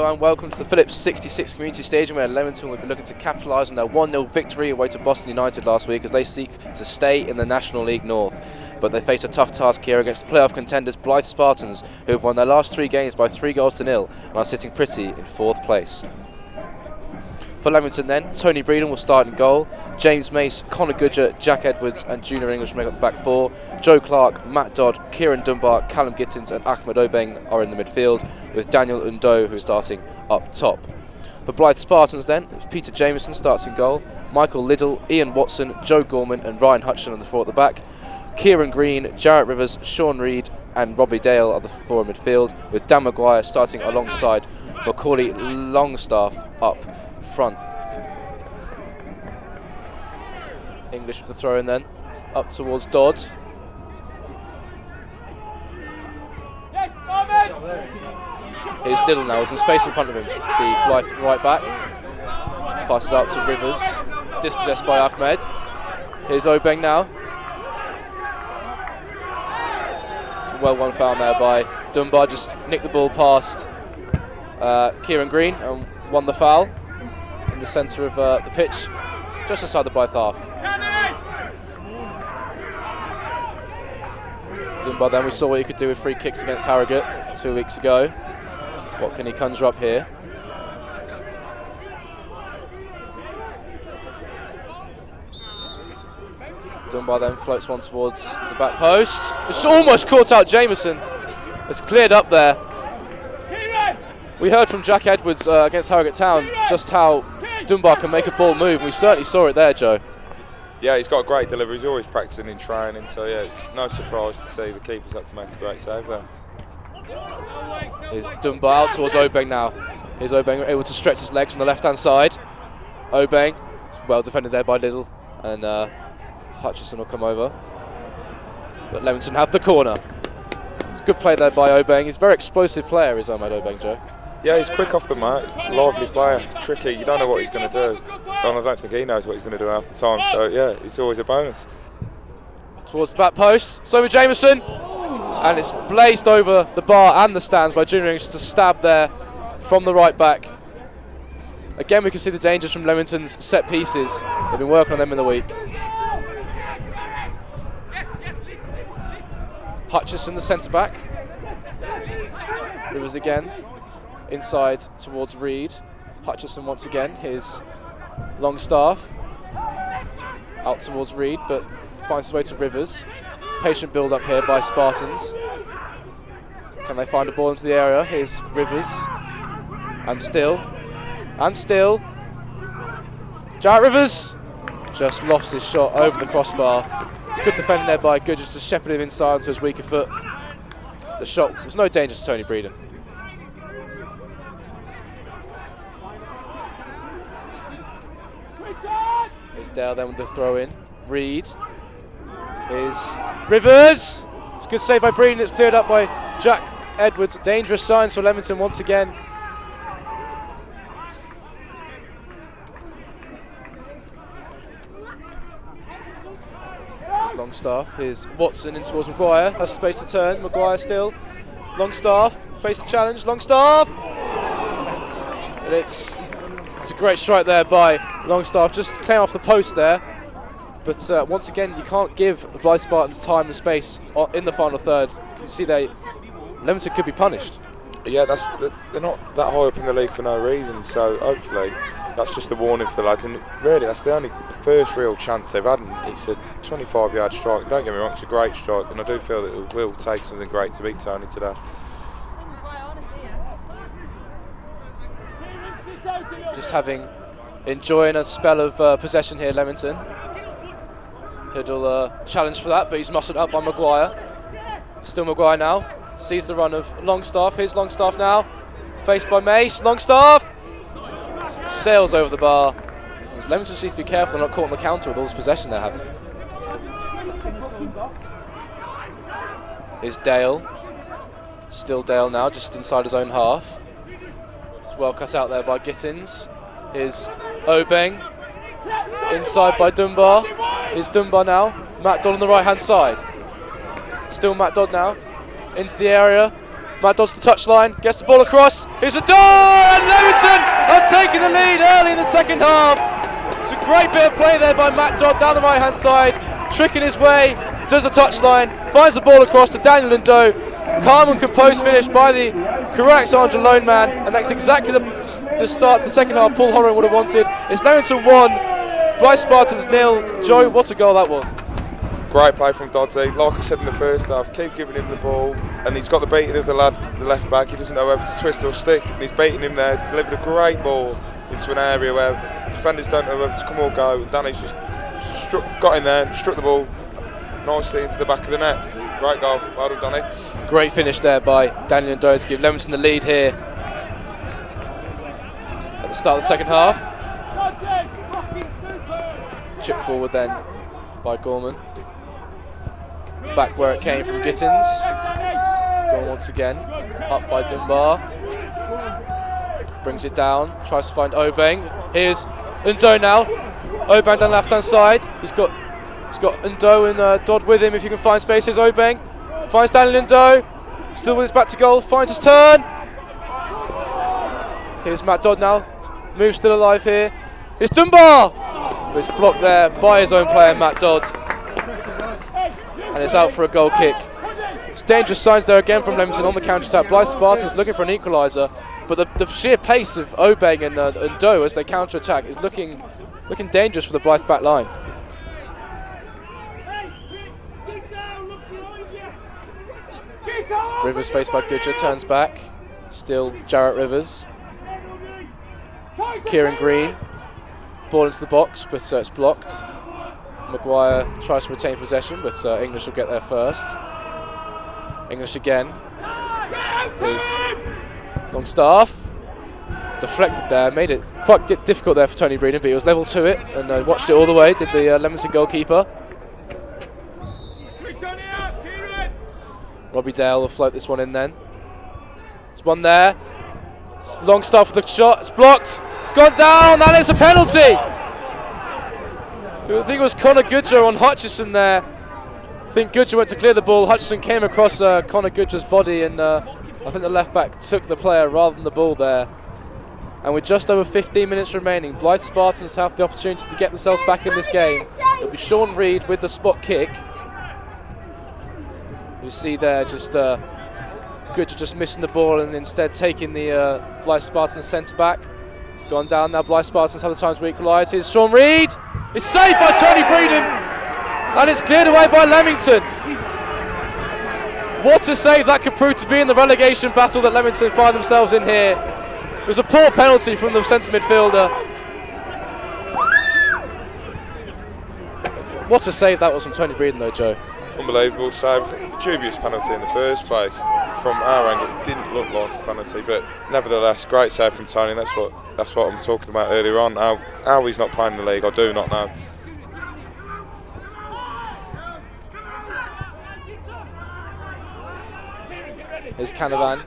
Hello and welcome to the Phillips 66 Community Stadium, where Leamington will be looking to capitalise on their 1-0 victory away to Boston United last week as they seek to stay in the National League North. But they face a tough task here against playoff contenders Blyth Spartans, who have won their last 3 games by 3-0 and are sitting pretty in 4th place. For Leamington then, Tony Breeden will start in goal. James Mace, Connor Goodger, Jack Edwards and Junior English make up the back 4. Joe Clark, Matt Dodd, Kieran Dunbar, Callum Gittins and Ahmed Obeng are in the midfield, with Daniel Undo who's starting up top. For Blyth Spartans then, Peter Jameson starts in goal. Michael Liddell, Ian Watson, Joe Gorman and Ryan Hutchin on the 4 at the back. Kieran Green, Jarrett Rivers, Sean Reid and Robbie Dale are the 4 in midfield, with Dan Maguire starting alongside Macaulay Longstaff up front. English with the throw in then, up towards Dodd. Here's Liddell now with some space in front of him, the Blyth right back. Passes out to Rivers, dispossessed by Ahmed. Here's Obeng now. It's a well won foul there by Dunbar, just nicked the ball past Kieran Green and won the foul in the centre of the pitch, just inside the Blyth half. Dunbar then, we saw what he could do with free kicks against Harrogate 2 weeks ago. What can he conjure up here? Dunbar then floats one towards the back post. It's almost caught out Jameson. It's cleared up there. We heard from Jack Edwards against Harrogate Town just how Dunbar can make a ball move, and we certainly saw it there, Joe. Yeah, he's got a great delivery. He's always practicing in training, so yeah, it's no surprise to see the keeper's had to make a great save there. Here's Dunbar out towards Obeng now. Here's Obeng able to stretch his legs on the left-hand side. Obeng, well defended there by Liddell, and Hutchison will come over. But Leamington have the corner. It's a good play there by Obeng. He's a very explosive player, is Ahmed Obeng, Joe. Yeah, he's quick off the mark, lively player, tricky. You don't know what he's going to do, and I don't think he knows what he's going to do half the time. So yeah, it's always a bonus. Towards the back post, so with Jameson, and it's blazed over the bar and the stands by Junior English to stab there from the right back. Again, we can see the dangers from Leamington's set pieces. They've been working on them in the week. Hutchison, the centre back. Rivers again. Inside towards Reid. Hutchison once again. Here's Longstaff. Out towards Reid, but finds his way to Rivers. Patient build up here by Spartans. Can they find a ball into the area? Here's Rivers. And still. And still. Jarrett Rivers just lofts his shot over the crossbar. It's good defending there by Goodger to shepherd him inside onto his weaker foot. The shot was no danger to Tony Breeden. Here's Dale then with the throw in. Reid. Here's Rivers. It's a good save by Breeden. It's cleared up by Jack Edwards. Dangerous signs for Leamington once again. Here's Longstaff. Here's Watson in towards Maguire. Has space to turn. Maguire still. Longstaff. Face the challenge. Longstaff. And it's a great strike there by Longstaff. Just came off the post there. But once again, you can't give the Blyth Spartans time and space in the final third. You see, Leamington could be punished. Yeah, they're not that high up in the league for no reason. So hopefully, that's just a warning for the lads. And really, that's the first real chance they've had. And it's a 25-yard strike. Don't get me wrong, it's a great strike, and I do feel that it will take something great to beat Tony today. Just enjoying a spell of possession here, Leamington. He'll challenge for that, but he's muscled up by Maguire. Still Maguire now. Sees the run of Longstaff. Here's Longstaff now. Faced by Mace. Longstaff! Sails over the bar. Leamington needs to be careful they're not caught on the counter with all this possession they're having. Here's Dale. Still Dale now, just inside his own half. It's well cut out there by Gittins. Here's Obeng. Inside by Dunbar. Here's Dunbar now. Matt Dodd on the right hand side. Still Matt Dodd now. Into the area. Matt Dodd's the touchline, gets the ball across. Here's a door, and Leamington are taking the lead early in the second half. It's a great bit of play there by Matt Dodd down the right hand side, tricking his way, does the touchline, finds the ball across to Daniel Doe. Calm and composed finish by the correct Angel lone man, and that's exactly the start to the second half Paul Horan would have wanted. It's Leamington 1, Blyth Spartans 0. Joe, what a goal that was. Great play from Doddsy. Like I said in the first half, keep giving him the ball, and he's got the beating of the lad, the left back. He doesn't know whether to twist or stick, and he's beating him there. Delivered a great ball into an area where defenders don't know whether to come or go. Danny's just got in there, struck the ball nicely into the back of the net. Great goal, well done, Danny. Great finish there by Daniel Doe to give Leamington the lead here at the start of the second half. Chip forward then by Gorman. Back where it came from Gittins. Gorman once again, up by Dunbar. Brings it down, tries to find Obeng. Here's Ndo now. Obeng down the left hand side. He's got Ndo and Dodd with him if you can find space. Here's Obeng. Finds Daniel Ndo. Still with his back to goal. Finds his turn. Here's Matt Dodd now. Moves still alive here. It's Dunbar. But it's blocked there by his own player, Matt Dodd. And it's out for a goal kick. It's dangerous signs there again from Leamington on the counter-attack. Blyth Spartans looking for an equaliser. But the sheer pace of Obeng and Doe as they counter-attack is looking dangerous for the Blyth back line. Rivers faced by Goodger, turns back. Still Jarrett Rivers. Kieran Green. Ball into the box, but it's blocked. Maguire tries to retain possession, but English will get there first. English again. There's Longstaff. Deflected there, made it quite difficult there for Tony Breeden, but he was level to it and watched it all the way, did the Leamington goalkeeper. Robbie Dale will float this one in then. There's one there. Longstaff for the shot, it's blocked. It's gone down, and it's a penalty. I think it was Connor Goodger on Hutchison there. I think Goodger went to clear the ball. Hutchison came across Connor Goodger's body, and I think the left back took the player rather than the ball there. And with just over 15 minutes remaining, Blyth Spartans have the opportunity to get themselves back in this game. It'll be Sean Reid with the spot kick. You see there just Goodger just missing the ball and instead taking the Blyth Spartans centre back. It's gone down now. Blyth Spartans have the time to equalise. Here's Sean Reid. It's saved by Tony Breeden, and it's cleared away by Leamington. What a save that could prove to be in the relegation battle that Leamington find themselves in here. It was a poor penalty from the centre midfielder. What a save that was from Tony Breeden though, Joe. Unbelievable save. Dubious penalty in the first place. From our angle, it didn't look like a penalty, but nevertheless, great save from Tony. That's what I'm talking about earlier on. How he's not playing in the league, I do not know. Here's Canavan,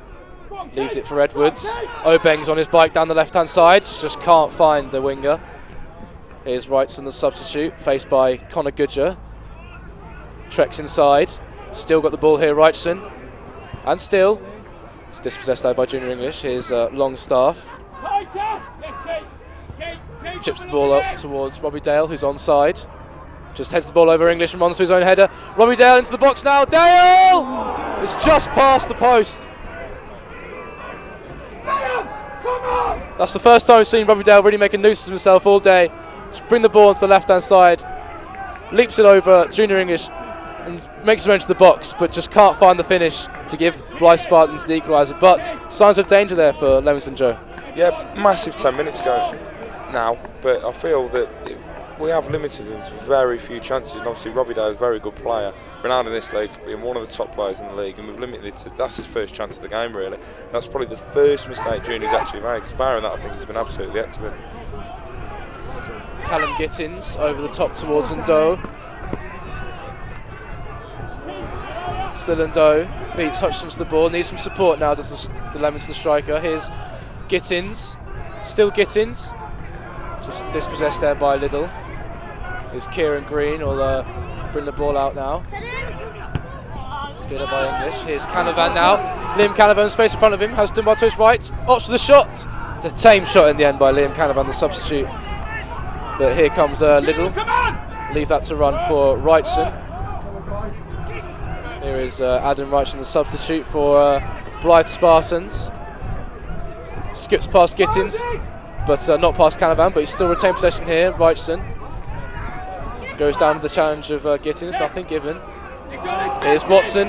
leaves it for Edwards. Obeng's on his bike down the left-hand side, just can't find the winger. Here's Wrightson, the substitute, faced by Connor Goodger. Treks inside, still got the ball here, Wrightson. And still, it's dispossessed there by Junior English. Here's Longstaff. Chips the ball up towards Robbie Dale, who's onside. Just heads the ball over English and runs to his own header. Robbie Dale into the box now. Dale! It's just past the post. That's the first time we've seen Robbie Dale really make a nuisance of himself all day. Just bring the ball onto the left-hand side. Leaps it over Junior English and makes his way into the box, but just can't find the finish to give Blyth Spartans the equaliser. But signs of danger there for Leamington, Joe. Yeah, massive 10 minutes ago now, but I feel that we have limited him to very few chances, and obviously Robbie Dale is a very good player, renowned in this league for being one of the top players in the league, and we've limited it to, that's his first chance of the game really. That's probably the first mistake Junior's actually made, because barring that I think he's been absolutely excellent. Callum Gittins over the top towards Ndo. Still Ndo, beats Hutchinson to the ball, needs some support now, does the Leamington striker. Here's Gittins, still Gittins, just dispossessed there by Liddell. Here's Kieran Green, will bring the ball out now. Cleared up by English. Here's Canavan now. Liam Canavan, space in front of him, has Dunbar to his right. Opts for the shot. The tame shot in the end by Liam Canavan, the substitute. But here comes Liddell. Leave that to run for Wrightson. Here is Adam Wrightson, the substitute for Blyth Spartans. Skips past Gittins, but not past Canavan, but he's still retained possession here. Wrightson goes down to the challenge of Gittins, nothing given. Here's Watson.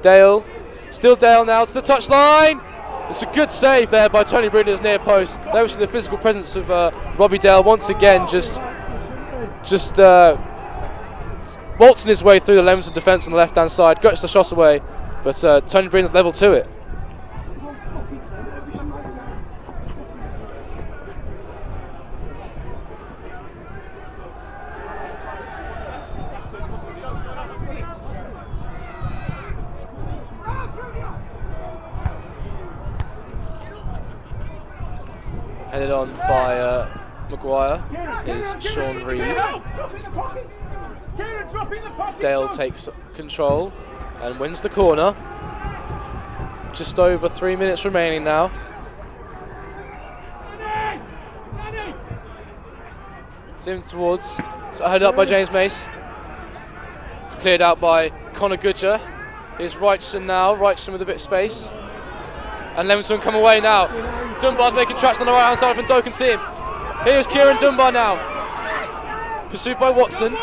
Dale. Still Dale now to the touchline. It's a good save there by Tony Breeden at near post. There was the physical presence of Robbie Dale once again, just waltzing his way through the Leamington defence on the left-hand side, gets the shot away, but Tony Breeden's level to it. Headed on by Maguire is Sean Reid. Dale takes control and wins the corner. Just over 3 minutes remaining now. It's in towards, it's headed up by James Mace. It's cleared out by Connor Goodger. Here's Wrightson now, Wrightson with a bit of space. And Leamington come away now. Dunbar's making tracks on the right hand side from Doe can see him. Here's Kieran Dunbar now. Pursued by Watson.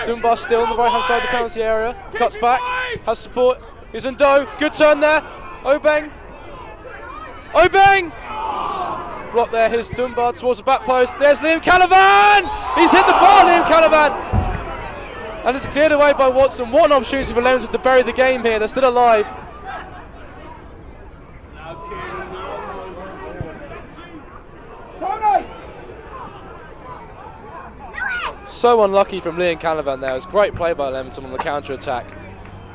Dunbar still on the right hand side of the penalty area. Cuts back, has support. Here's Doe. Good turn there. Obeng. Blocked there. Here's Dunbar towards the back post. There's Liam Canavan. He's hit the bar, Liam Canavan. And it's cleared away by Watson. What an opportunity for Leamington to bury the game here. They're still alive. So unlucky from Liam Canavan there. It was great play by Leamington on the counter-attack.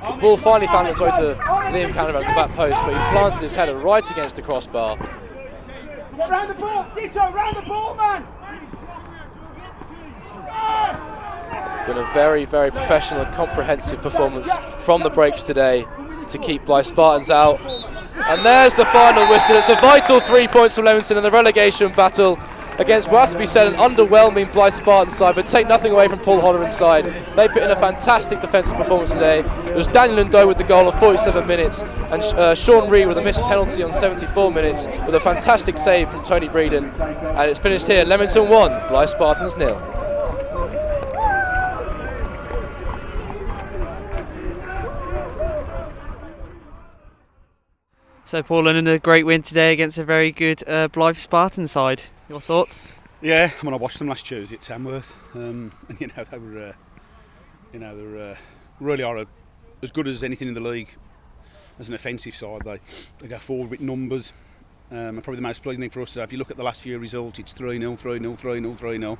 The ball finally found its way to Liam Canavan at the back post, but he planted his header right against the crossbar. Get round the ball! Ditto, round the ball, man! It's been a very, very professional and comprehensive performance from the breaks today to keep Blyth Spartans out. And there's the final whistle. It's a vital 3 points for Leamington in the relegation battle against what has to be said an underwhelming Blyth Spartans side, but take nothing away from Paul Hodderan's side. They put in a fantastic defensive performance today. It was Daniel Doe with the goal on 47 minutes and Sean Reid with a missed penalty on 74 minutes with a fantastic save from Tony Breeden. And it's finished here. Leamington 1, Blyth Spartans 0. So Paul, another great win today against a very good Blyth Spartans side. Your thoughts? Yeah, I mean, I watched them last Tuesday at Tamworth, and they were, they really are as good as anything in the league as an offensive side. They go forward with numbers. And probably the most pleasing thing for us, if you look at the last few results, it's 3-0, 3-0, 3-0, 3-0.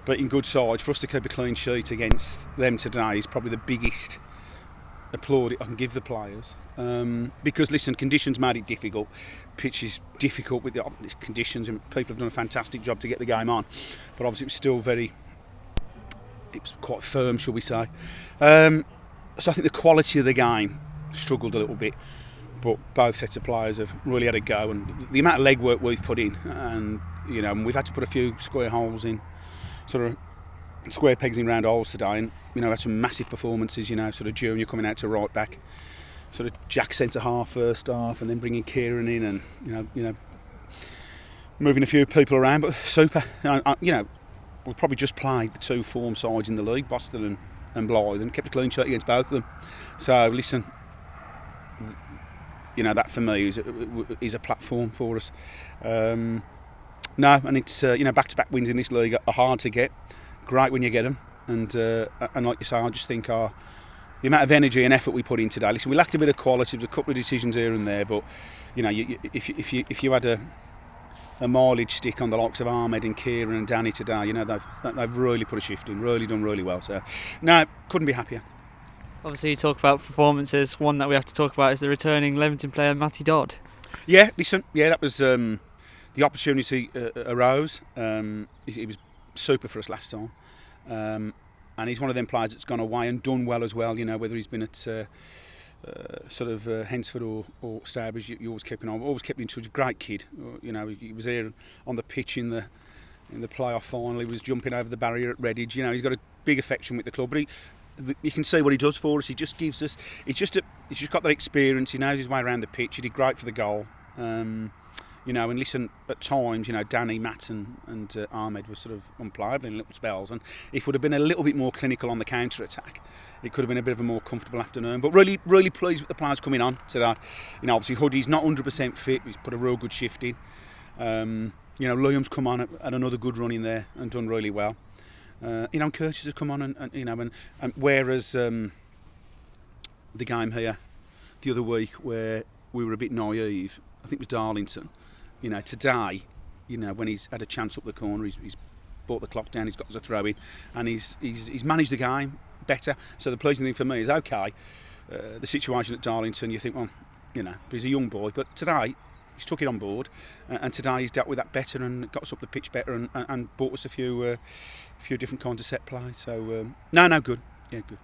But in good sides, for us to keep a clean sheet against them today is probably the biggest applaud I can give the players. Because listen, conditions made it difficult. Pitch is difficult with the conditions, and people have done a fantastic job to get the game on. But obviously, it was quite firm, shall we say? So I think the quality of the game struggled a little bit, but both sets of players have really had a go, and the amount of legwork we've put in, and we've had to put a few square holes in, sort of square pegs in round holes today, and had some massive performances. Sort of Junior coming out to right back. Sort of Jack centre half first half, and then bringing Kieran in, and moving a few people around. But super. We've probably just played the two form sides in the league, Boston and Blyth, and kept a clean sheet against both of them. So listen, that for me is a platform for us. And it's back-to-back wins in this league are hard to get. Great when you get them, and like you say, I just think the amount of energy and effort we put in today. Listen, we lacked a bit of quality. There was a couple of decisions here and there, but if you had a mileage stick on the likes of Ahmed and Kieran and Danny today, they've really put a shift in, really done really well. So no, couldn't be happier. Obviously, you talk about performances. One that we have to talk about is the returning Leamington player Matty Dodd. Yeah, listen, that was the opportunity arose. It was super for us last time. and he's one of them players that's gone away and done well as well. You know, whether he's been at sort of Hensford or Starbridge, you always kept in touch. Great kid. You know, he was here on the pitch in the playoff final. He was jumping over the barrier at Redditch. You know, he's got a big affection with the club, but you can see what he does for us. He just gives us. He's just got that experience. He knows his way around the pitch. He did great for the goal. You know, and listen, at times, you know, Danny, Matt and Ahmed were sort of unplayable in little spells, and if it would have been a little bit more clinical on the counter-attack, it could have been a bit of a more comfortable afternoon. But really, really pleased with the players coming on today. You know, obviously Huddy's not 100% fit. He's put a real good shift in. You know, Liam's come on at another good run in there and done really well. You know, and Curtis has come on and you know, and whereas the game here the other week where we were a bit naive, I think it was Darlington. You know, today, you know, when he's had a chance up the corner, he's brought the clock down, he's got us a throw in, and he's managed the game better. So the pleasing thing for me is, okay, the situation at Darlington, you think, well, you know, he's a young boy, but today he's took it on board, and today he's dealt with that better and got us up the pitch better and brought us a few different kinds of set play. So no, good, yeah, good.